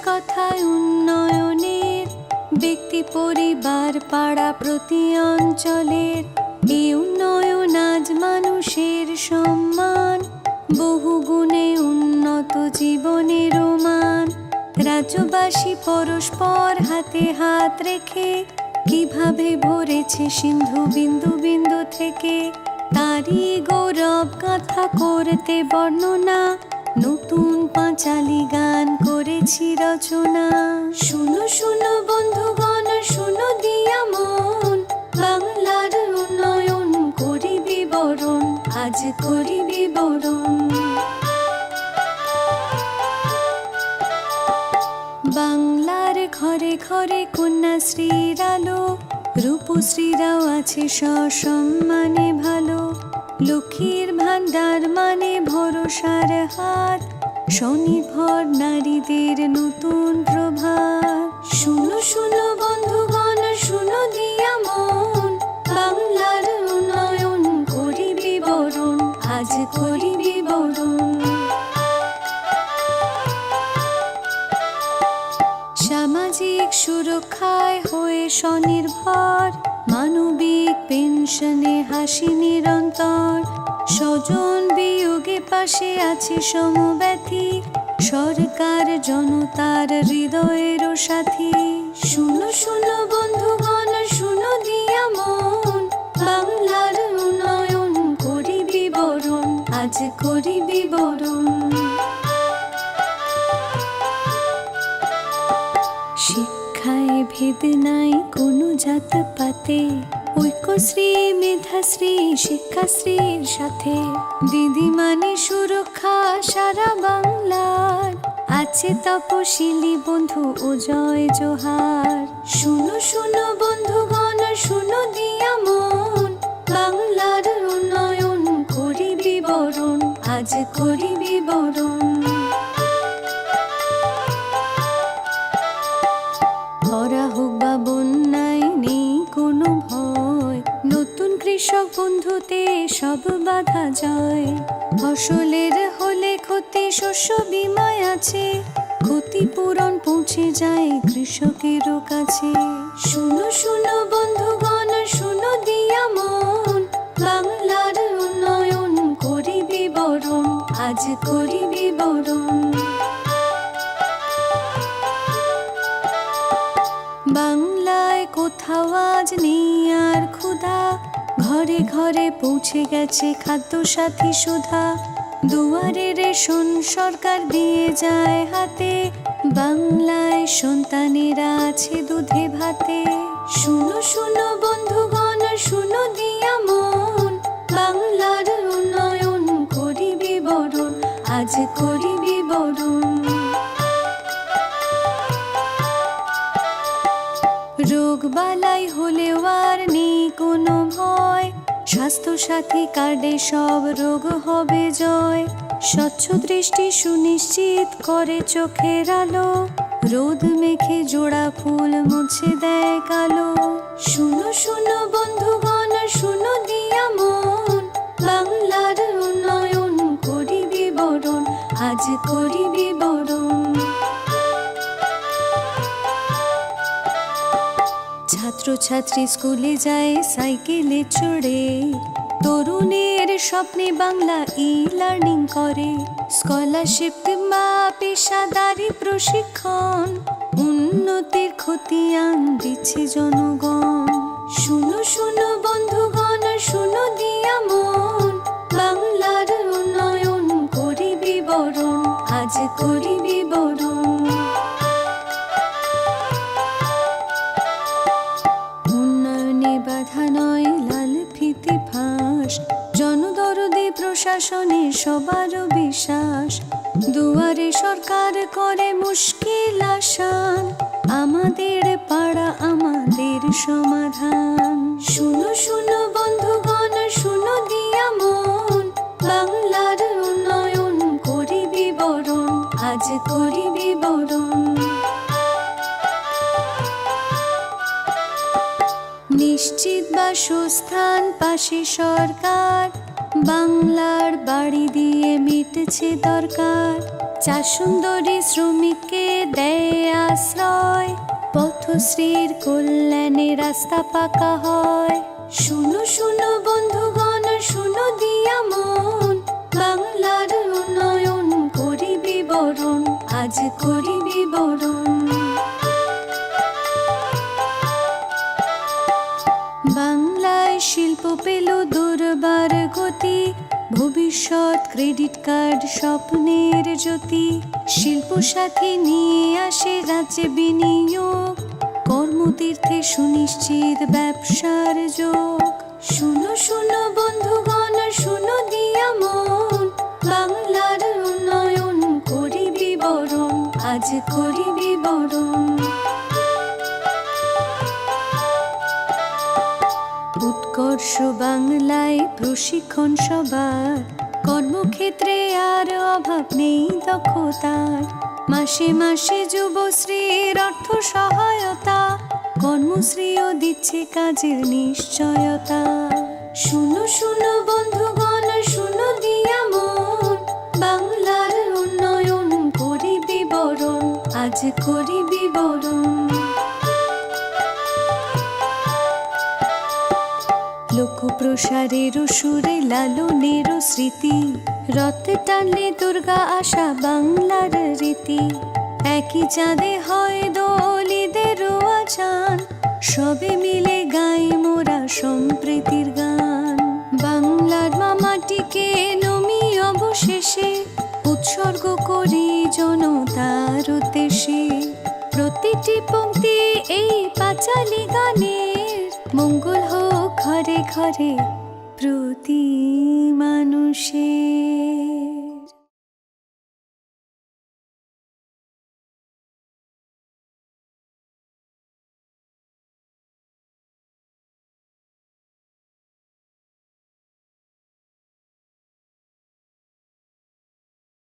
কথায় উন্নয়নের, ব্যক্তি পরিবার পাড়া প্রতি অঞ্চলের এই উন্নয়ন আজ মানুষের সম্মান, বহু গুণে উন্নত জীবনের মান। রাজ্যবাসী পরস্পর হাতে হাত রেখে কিভাবে ভরেছে সিন্ধু বিন্দু বিন্দু থেকে, তারই গৌরব গাথা করতে বর্ণনা নতুন পাঁচালী গান করেছি রচনা। শুনো শুনো বন্ধুগণ, শুনো দিয়া মন, বাংলার উন্নয়ন করি বিবরণ, আজ করি বিবরণ। বাংলার ঘরে ঘরে কন্যাশ্রীর আলো, রূপশ্রীরাও আছে সসম্মানে ভালো। লক্ষ্মীর ভান্ডার মানে ভরসার হাত, স্বনির্ভর নারীদের নতুন প্রভাত। শুনো শুনো বন্ধুগণ, শুনো দিয়া মন, বাংলার উন্নয়ন করি বিবরণ, আজ করি বিবরণ। সামাজিক সুরক্ষায় হয়ে স্বনির্ভর, মানবিক পেনশনে হাসি নিরন্তর। স্বজন বিয়োগে পাশে আছে সমব্যথী, সরকার জনতার হৃদয়ের সাথী। শুনো শুনো বন্ধুগণ, শুনো দিয়া মন, বাংলার উন্নয়ন করি বিবরণ, আজ করি বিবরণ। শিক্ষায় ভেদ নাই কোনো জাত পাতে, ঐক্যশ্রী মেধাশ্রী শিক্ষাশ্রীর সাথে। দিদিমানি সুরক্ষা সারা বাংলার, আছে তপশিলি বন্ধু ও জয় জোহার। শুনো শুনো বন্ধুগণ, শুনো দিয়া মন, বাংলার উন্নয়ন করি বিবরণ, আজ করি বিবরণ। খরা হোক বা বন্যায় নেই কোনো ভয়, নতুন কৃষক বন্ধুতে সব বাধা জয়। ফসলের হলে ক্ষতি শস্য বীমায় আছে, ক্ষতিপূরণ পৌঁছে যায় কৃষকেরও কাছে। শুনো শুনো বন্ধুগণ, শুনো দিয়া মন, বাংলার উন্নয়ন করি বিবরণ, আজ করি বিবরণ। বাংলায় কোথাও আজ নেই আর ক্ষুধা, ঘরে ঘরে পৌঁছে গেছে খাদ্য সাথী সুধা। দুয়ারে রেশন সরকার দিয়ে যায় হাতে, বাংলায় সন্তানেরা আছে দুধে ভাতে। শুনো শুনো বন্ধুগণ, শুনো দিয়া মন, বাংলার উন্নয়ন করি বিবরণ, আজ করি বিবরণ। রোগ বালাই হলেও আর নেই কোনো ভয়, স্বাস্থ্য সাথী কার্ডে সব রোগ হবে জয়। স্বচ্ছ দৃষ্টি সুনিশ্চিত করে চোখের আলো, রোদ মেখে জোড়া ফুল মুছে দেয় কালো। শুনো শুনো বন্ধুগণ, শুনো দিয়া মন, বাংলার উন্নয়ন করি বিবরণ, আজ করি বিবরণ। ছাত্রছাত্রী স্কুলে যায় সাইকেলে চড়ে, তরুণের স্বপ্নে বাংলা ই-লার্নিং করে। স্কলারশিপ কিংবা পেশাদারি প্রশিক্ষণ, উন্নতির খতিয়ান দিচ্ছে জনগণ। শুনো শুনো বন্ধুগণ, শুনো দিয়া মন, বাংলার উন্নয়ন করি বিবরণ, আজ করি বিবরণ। বাধা নয় লাল ফিতে ফাঁস, জনদরদে প্রশাসনে সবারও বিশ্বাস। দুয়ারে সরকার করে মুশকিল আসান, আমাদের পাড়া আমাদের সমাধান। শুনো শুনো বন্ধুগণ, শুনো দিয়া মন, বাংলার উন্নয়ন করি বিবরণ, আজ করি বিবরণ। নিশ্চিত বাসস্থান পাশে সরকার, বাংলার বাড়ি দিয়ে মিটছে দরকার। চা সুন্দরী শ্রমিককে দেয় আশ্রয়, পথশ্রীর কল্যাণে রাস্তা পাকা হয়। শুনো শুনো বন্ধুগণ, শুনো দিয়া মন, বাংলার উন্নয়ন করি বিবরণ, আজ করি বিবরণ। বাংলায় শিল্প পেল দুর্বার গতি, ভবিষ্যৎ ক্রেডিট কার্ড স্বপ্নের জ্যোতি। শিল্প সাথী নিয়ে আসে রাজ্যে বিনিয়োগ, কর্মতীর্থে সুনিশ্চিত ব্যবসার যোগ। শুনো শুনো বন্ধুগণ, শুনো দিয়া মন, বাংলার উন্নয়ন করি বিবরণ, আজ করি বিবরণ। উৎকর্ষ বাংলায় প্রশিক্ষণ সবার, কর্মক্ষেত্রে আর অভাব নেই দক্ষতার। মাসে মাসে যুবশ্রীর অর্থ সহায়তা, কর্মশ্রীও দিচ্ছে কাজের নিশ্চয়তা। শুনো শুনো বন্ধুগণ, শুনো দিয়া মন, বাংলার উন্নয়ন করি বিবরণ, আজ করি বিবরণ। লোক প্রসারের সুরে লালনের স্মৃতি, রথ টানলে দুর্গা আসা বাংলার রীতি। একই চাঁদে হয় দলিদেরও আজান, সবে মিলে গাই মোরা সম্প্রীতির গান। বাংলার মামাটিকে নমি অবশেষে উৎসর্গ করি জনতার উদ্দেশ্যে। প্রতিটি পংক্তি এই পাঁচালী গানের, মঙ্গল হোক ঘরে ঘরে প্রতি মানুষের।